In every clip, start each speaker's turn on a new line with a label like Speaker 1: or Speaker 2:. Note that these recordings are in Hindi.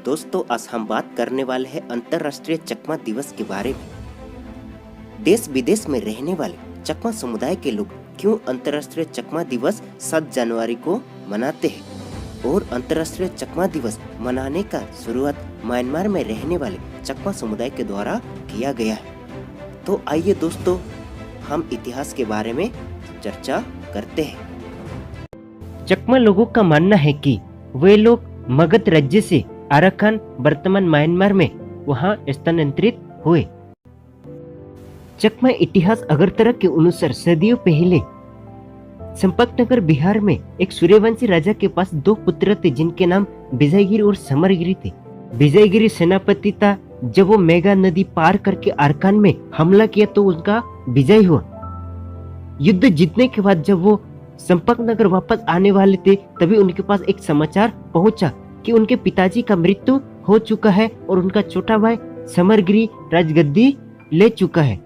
Speaker 1: दोस्तों, आज हम बात करने वाले हैं अंतर्राष्ट्रीय चकमा दिवस के बारे में। देश विदेश में रहने वाले चकमा समुदाय के लोग क्यों अंतर्राष्ट्रीय चकमा दिवस 7 जनवरी को मनाते हैं और अंतर्राष्ट्रीय चकमा दिवस मनाने का शुरुआत म्यांमार में रहने वाले चकमा समुदाय के द्वारा किया गया है। तो आइए दोस्तों, हम इतिहास के बारे में चर्चा करते हैं।
Speaker 2: चकमा लोगों का मानना है कि वे लोग मगध राज्य से अराकान वर्तमान म्यांमार में वहां स्थानांतरित हुए। चकमा इतिहास अगरतला के अनुसार सदियों पहले चंपकनगर बिहार में एक सूर्यवंशी राजा के पास 2 पुत्र थे जिनके नाम विजयगिरी और समरगिरी थे। विजयगिरी सेनापति था। जब वो मेघा नदी पार करके अराकान में हमला किया तो उनका विजय हुआ। युद्ध जीतने के बाद जब वो चंपकनगर वापस आने वाले थे तभी उनके पास एक समाचार पहुंचा कि उनके पिताजी का मृत्यु हो चुका है और उनका छोटा भाई समरगिरी राजगद्दी ले चुका है।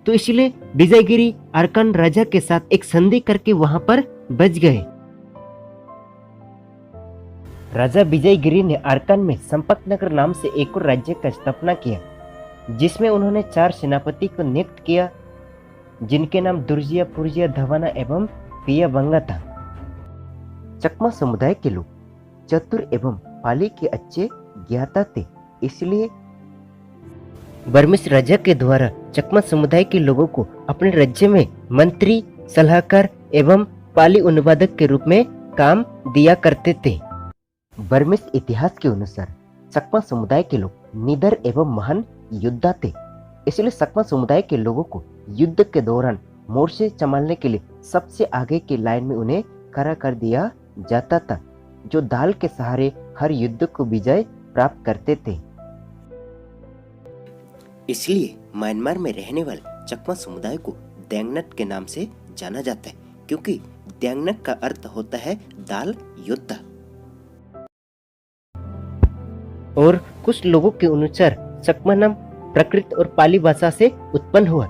Speaker 2: तो इसलिए विजयगिरी अराकान राजा के साथ एक संधि करके वहां पर बच गए। राजा विजयगिरी ने अराकान में चंपकनगर नाम से एक और राज्य का स्थापना किया, जिसमें उन्होंने 4 सेनापति को नियुक्त किया जिनके नाम दुर्जिया, पुरजिया, धवाना एवं पिया बंगा था। चकमा समुदाय के लोग चतुर एवं पाली के अच्छे ज्ञाता थे, इसलिए बर्मिस राजा के द्वारा चकमा समुदाय के लोगों को अपने राज्य में मंत्री, सलाहकार एवं पाली अनुवादक के रूप में काम दिया करते थे। बर्मिस इतिहास के अनुसार चकमा समुदाय के लोग निडर एवं महान योद्धा थे, इसलिए चकमा समुदाय के लोगों को युद्ध के दौरान मोर्चे संभालने के लिए सबसे आगे की लाइन में उन्हें खड़ा कर दिया जाता था, जो दाल के सहारे हर युद्ध को विजय प्राप्त करते थे।
Speaker 1: इसलिए म्यांमार में रहने वाले चकमा समुदाय को देंगनट के नाम से जाना जाता है, क्योंकि देंगनट का अर्थ होता है दाल योद्धा।
Speaker 2: और कुछ लोगों के अनुसार चकमा नाम प्राकृत और पाली भाषा से उत्पन्न हुआ,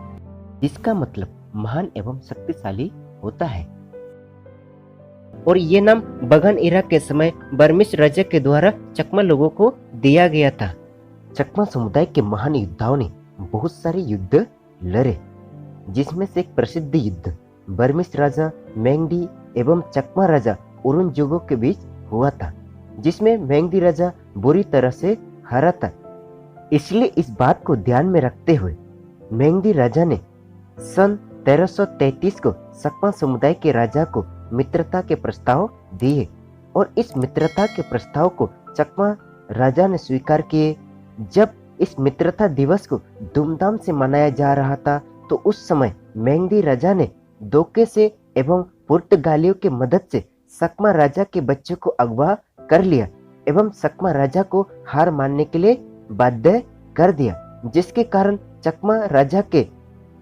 Speaker 2: जिसका मतलब महान एवं शक्तिशाली होता है। और ये नाम बगान इरा के समय बर्मिस राजा के द्वारा चकमा लोगों को दिया गया था। चकमा समुदाय के महान योद्धाओं ने बहुत सारे युद्ध लड़े, जिसमें से एक प्रसिद्ध युद्ध बर्मिस राजा मेंगदी एवं चकमा राजा उरुनजुगो के बीच हुआ था, जिसमें मेंगदी राजा बुरी तरह से हारा था। इसलिए इस बात को ध्यान में रखते हुए मेंगदी राजा ने सन 1333 को चकमा समुदाय के राजा को मित्रता के प्रस्ताव दिए और इस मित्रता के प्रस्ताव को चकमा राजा ने स्वीकार किए। जब इस मित्रता दिवस को धूमधाम से मनाया जा रहा था तो उस समय मेंगदी राजा ने धोखे से एवं पुर्तगालियों की मदद से चकमा राजा के बच्चे को अगवा कर लिया एवं चकमा राजा को हार मानने के लिए बाध्य कर दिया, जिसके कारण चकमा राजा के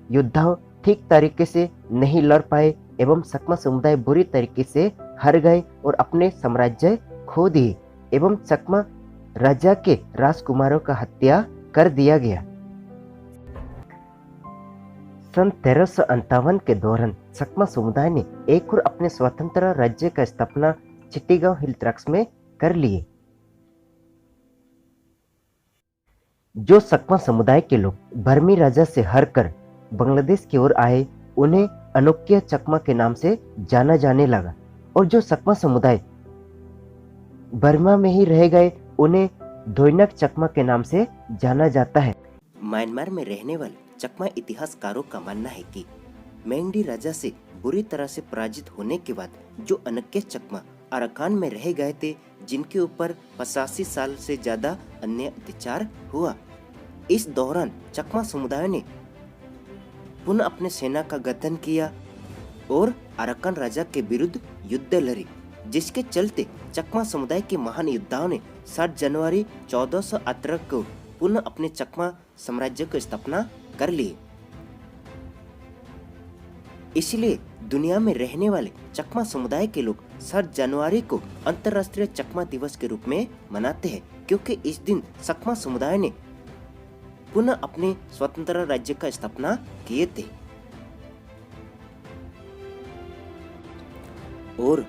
Speaker 2: योद्धा ठीक तरीके से नहीं लड़ पाए एवं चकमा समुदाय बुरी तरीके से हार गए और अपने साम्राज्य खो दिए एवं चकमा राजा के राजकुमारों का हत्या कर दिया गया। सन 1357 के दौरान चकमा समुदाय ने एक और अपने स्वतंत्र राज्य का स्थापना चिट्टीगांव हिल ट्रैक्स में कर लिए। जो चकमा समुदाय के लोग बर्मी राजा से हारकर बांग्लादेश की ओर आए उन्हें अनोखिया चकमा के नाम से जाना जाने लगा, और जो चकमा समुदाय बर्मा में ही रह गए उन्हें दोइनक चकमा के नाम से जाना जाता है।
Speaker 1: म्यांमार में रहने वाले चकमा इतिहासकारों का मानना है कि मेंगदी राजा से बुरी तरह से पराजित होने के बाद जो अनक्य चकमा अराकान में रह गए थे, जिनके ऊपर 85 साल से ज्यादा अन्य अत्याचार हुआ, इस दौरान चकमा समुदाय ने पुनः अपने सेना का गठन किया और अराकान राजा के विरुद्ध युद्ध लड़ी, जिसके चलते चकमा समुदाय के महान योद्धाओं ने 7 जनवरी 1418 को पुनः अपने चकमा साम्राज्य की स्थापना कर ली। इसलिए दुनिया में रहने वाले चकमा समुदाय के लोग 7 जनवरी को अंतर्राष्ट्रीय चकमा दिवस के रूप में मनाते हैं, क्योंकि इस दिन चकमा समुदाय ने पुनः अपने स्वतंत्र राज्य का स्थापना किए थे। और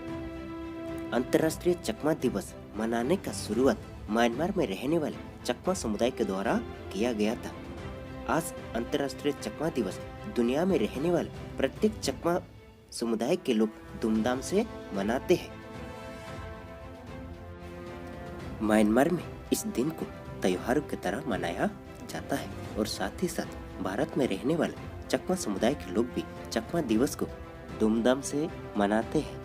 Speaker 1: अंतर्राष्ट्रीय चकमा दिवस मनाने का शुरुआत म्यांमार में रहने वाले चकमा समुदाय के द्वारा किया गया था। आज अंतर्राष्ट्रीय चकमा दिवस दुनिया में रहने वाले प्रत्येक चकमा समुदाय के लोग धूमधाम से मनाते हैं। म्यांमार में इस दिन को त्योहारों की तरह मनाया जाता है और साथ ही साथ भारत में रहने वाले चकमा समुदाय के लोग भी चकमा दिवस को धूमधाम से मनाते हैं।